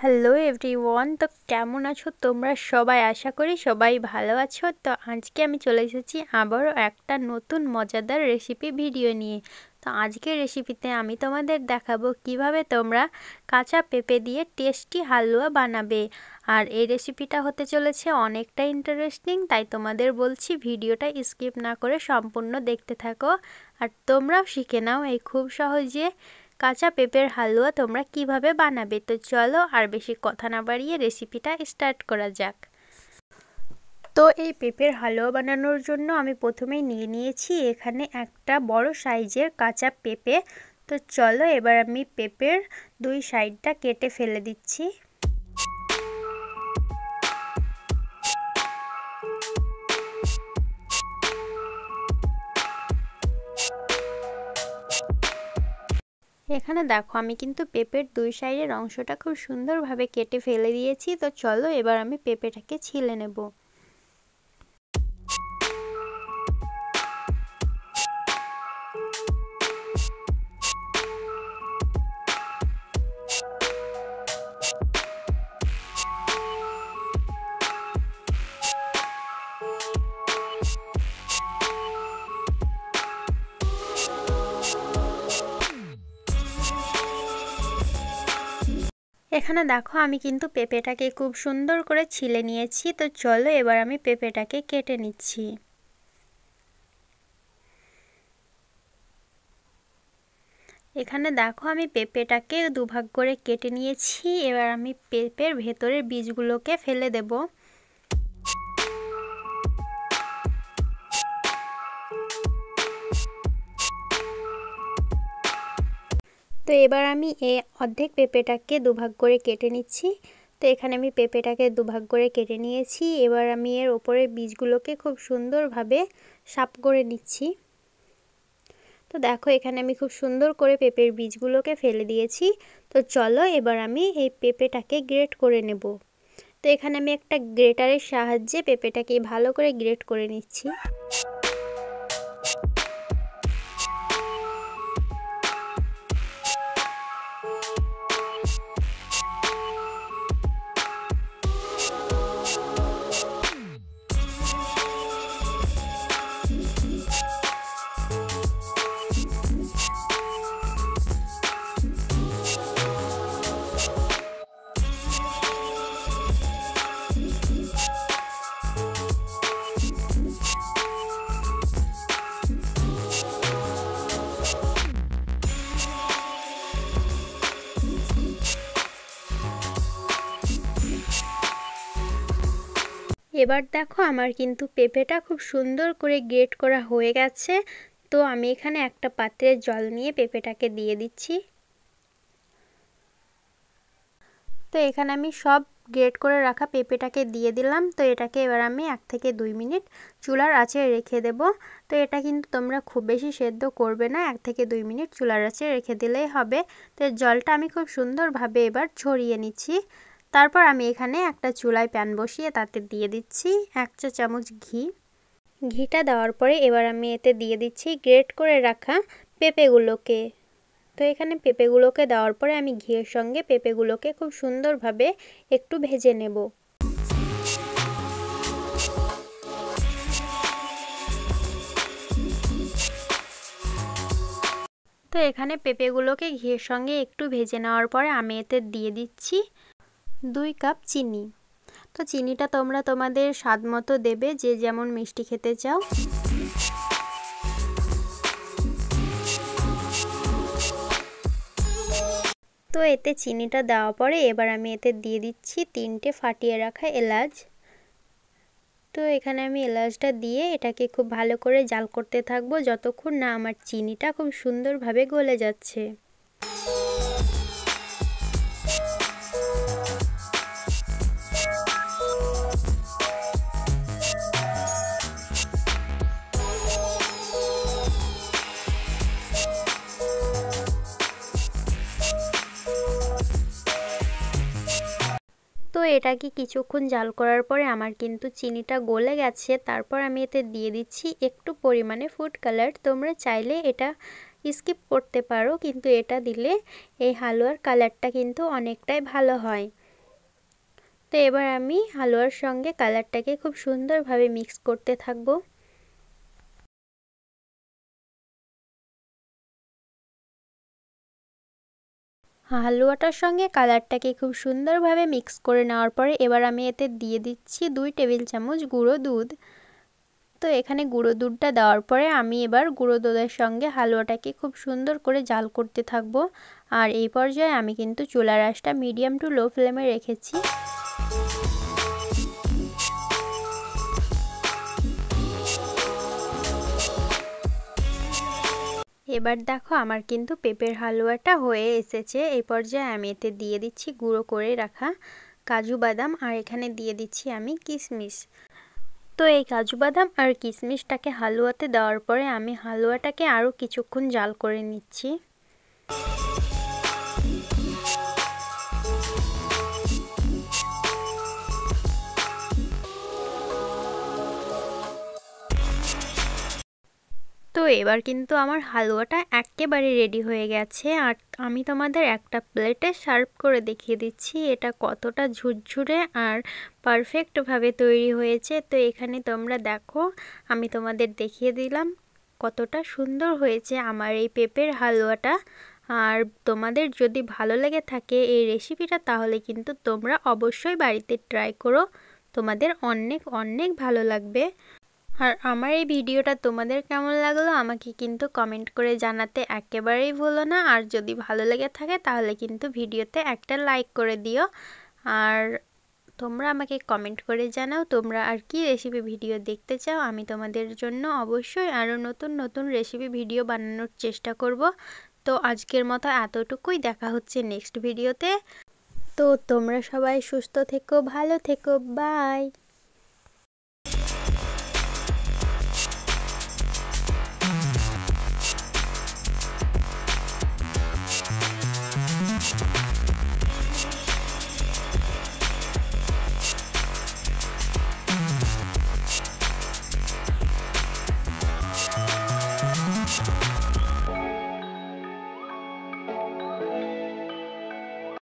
Hello everyone, তো কেমন আছো তোমরা সবাই? আশা করি সবাই ভালো আছো। তো আজকে আমি চলে এসেছি আবারও একটা নতুন মজাদার রেসিপি ভিডিও নিয়ে। তো আজকের রেসিপিতে আমি তোমাদের দেখাবো কিভাবে তোমরা কাঁচা পেঁপে দিয়ে টেস্টি হালুয়া বানাবে। আর এই রেসিপিটা হতে চলেছে অনেকটা ইন্টারেস্টিং, তাই তোমাদের বলছি ভিডিওটা স্কিপ না করে সম্পূর্ণ দেখতে থাকো আর তোমরাও শিখে নাও এই খুব সহজে কাঁচা পেঁপের হালুয়া তোমরা কিভাবে বানাবে। তো চলো আর বেশি কথা না বাড়িয়ে রেসিপিটা স্টার্ট করা যাক। তো এই পেঁপের হালুয়া বানানোর জন্য আমি প্রথমেই নিয়ে নিয়েছি এখানে একটা বড় সাইজের কাঁচা পেঁপে। তো চলো এবার আমি পেঁপের দুই সাইডটা কেটে ফেলে দিচ্ছি। এখানে দেখো আমি কিন্তু পেঁপের দুই সাইডের অংশটা খুব সুন্দরভাবে কেটে ফেলে দিয়েছি। তো চলো এবার আমি পেঁপেটাকে ছিলে নেব। এখানে দেখো আমি কিন্তু পেঁপেটাকে খুব সুন্দর করে ছিলে নিয়েছি। তো চলো এবার আমি পেঁপেটাকে কেটে নিচ্ছি। এখানে দেখো আমি পেঁপেটাকে দুভাগ করে কেটে নিয়েছি। এবার আমি পেঁপের ভেতরের বীজগুলোকে ফেলে দেব। তো এবার আমি অর্ধেক পেঁপেটাকে দুভাগ করে কেটে নিচ্ছি। তো এখানে আমি পেঁপেটাকে দুভাগ করে কেটে নিয়েছি। এবার আমি এর ওপরের বীজগুলোকে খুব সুন্দরভাবে সাফ করে নিচ্ছি। তো দেখো এখানে আমি খুব সুন্দর করে পেঁপের বীজগুলোকে ফেলে দিয়েছি। তো চলো এবার আমি এই পেঁপেটাকে গ্রেট করে নেব। তো এখানে আমি একটা গ্রেটারের সাহায্যে পেঁপেটাকে ভালো করে গ্রেট করে নিচ্ছি। এবার দেখো আমার কিন্তু পেঁপেটা খুব সুন্দর করে গ্রেট করা হয়ে গেছে। তো আমি এখানে একটা পাত্রে জল নিয়ে পেঁপেটাকে দিয়ে দিচ্ছি। তো এখানে আমি সব গ্রেট করে রাখা পেঁপেটাকে দিয়ে দিলাম। তো এটাকে এবার আমি 1 থেকে 2 মিনিট চুলার আঁচে রেখে দেব। তো এটা কিন্তু তোমরা খুব বেশি সেদ্ধ করবে না, 1 থেকে 2 মিনিট চুলার আঁচে রেখে দিলেই হবে। তো জলটা আমি খুব সুন্দরভাবে এবার ছড়িয়ে নিচ্ছি। তারপর আমি এখানে একটা চুলায় প্যান বসিয়ে তাতে দিয়ে দিচ্ছি 1 চা চামচ ঘি। ঘিটা দেওয়ার পরে এবার আমি এতে দিয়ে দিচ্ছি গ্রেট করে রাখা পেঁপেগুলোকে। তো এখানে পেঁপেগুলোকে দেওয়ার পরে আমি ঘিয়ের সঙ্গে পেঁপেগুলোকে খুব সুন্দরভাবে একটু ভেজে নেব। তো এখানে পেঁপেগুলোকে ঘিয়ের সঙ্গে একটু ভেজে নেওয়ার পরে আমি এতে দিয়ে দিচ্ছি 2 কাপ চিনি। তো চিনিটা তোমরা তোমাদের স্বাদ মতো দেবে, যে যেমন মিষ্টি খেতে চাও। তো এতে চিনিটা দেওয়ার পরে এবার আমি এতে দিয়ে দিচ্ছি 3টে ফাটিয়ে রাখা এলাচ। তো এখানে আমি এলাচটা দিয়ে এটাকে খুব ভালো করে জাল করতে থাকবো যতক্ষণ না আমার চিনিটা খুব সুন্দরভাবে গলে যাচ্ছে। তো এটাকে কিছুক্ষণ জাল করার পরে আমার কিন্তু চিনিটা গলে গেছে। তারপর আমি এতে দিয়ে দিচ্ছি একটু পরিমাণে ফুড কালার। তোমরা চাইলে এটা স্কিপ করতে পারো, কিন্তু এটা দিলে এই হালুয়ার কালারটা কিন্তু অনেকটাই ভালো হয়। তো এবার আমি হালুয়ার সঙ্গে কালারটাকে খুব সুন্দরভাবে মিক্স করতে থাকবো। হালুয়াটার সঙ্গে কালারটাকে খুব সুন্দরভাবে মিক্স করে নেওয়ার পরে এবার আমি এতে দিয়ে দিচ্ছি 2 টেবিল চামচ গুঁড়ো দুধ। তো এখানে গুঁড়ো দুধটা দেওয়ার পরে আমি এবার গুঁড়ো দুধের সঙ্গে হালুয়াটাকে খুব সুন্দর করে জাল করতে থাকবো। আর এই পর্যায়ে আমি কিন্তু চুলার আঁচটা মিডিয়াম টু লো ফ্লেমে রেখেছি। এবার দেখো আমার কিন্তু পেঁপের হালুয়াটা হয়ে এসেছে। এই পর্যায়ে আমি এতে দিয়ে দিচ্ছি গুঁড়ো করে রাখা কাজু বাদাম, আর এখানে দিয়ে দিচ্ছি আমি কিশমিশ। তো এই কাজু বাদাম আর কিশমিশটাকে হালুয়াতে দেওয়ার পরে আমি হালুয়াটাকে আরও কিছুক্ষণ জাল করে নিচ্ছি। তো এবার কিন্তু আমার হালুয়াটা একেবারে রেডি হয়ে গেছে, আর আমি তোমাদের একটা প্লেটে সার্ভ করে দেখিয়ে দিচ্ছি এটা কতটা ঝুরঝুরে আর পারফেক্টভাবে তৈরি হয়েছে। তো এখানে তোমরা দেখো, আমি তোমাদের দেখিয়ে দিলাম কতটা সুন্দর হয়েছে আমার এই পেঁপের হালুয়াটা। আর তোমাদের যদি ভালো লেগে থাকে এই রেসিপিটা, তাহলে কিন্তু তোমরা অবশ্যই বাড়িতে ট্রাই করো, তোমাদের অনেক অনেক ভালো লাগবে। আর আমার এই ভিডিওটা তোমাদের কেমন লাগলো আমাকে কিন্তু কমেন্ট করে জানাতে একেবারেই ভুলো না। আর যদি ভালো লেগে থাকে তাহলে কিন্তু ভিডিওতে একটা লাইক করে দিও। আর তোমরা আমাকে কমেন্ট করে জানাও তোমরা আর কি রেসিপি ভিডিও দেখতে চাও। আমি তোমাদের জন্য অবশ্যই আরও নতুন নতুন রেসিপি ভিডিও বানানোর চেষ্টা করব। তো আজকের মতো এতটুকুই, দেখা হচ্ছে নেক্সট ভিডিওতে। তো তোমরা সবাই সুস্থ থেকো, ভালো থেকো, বাই।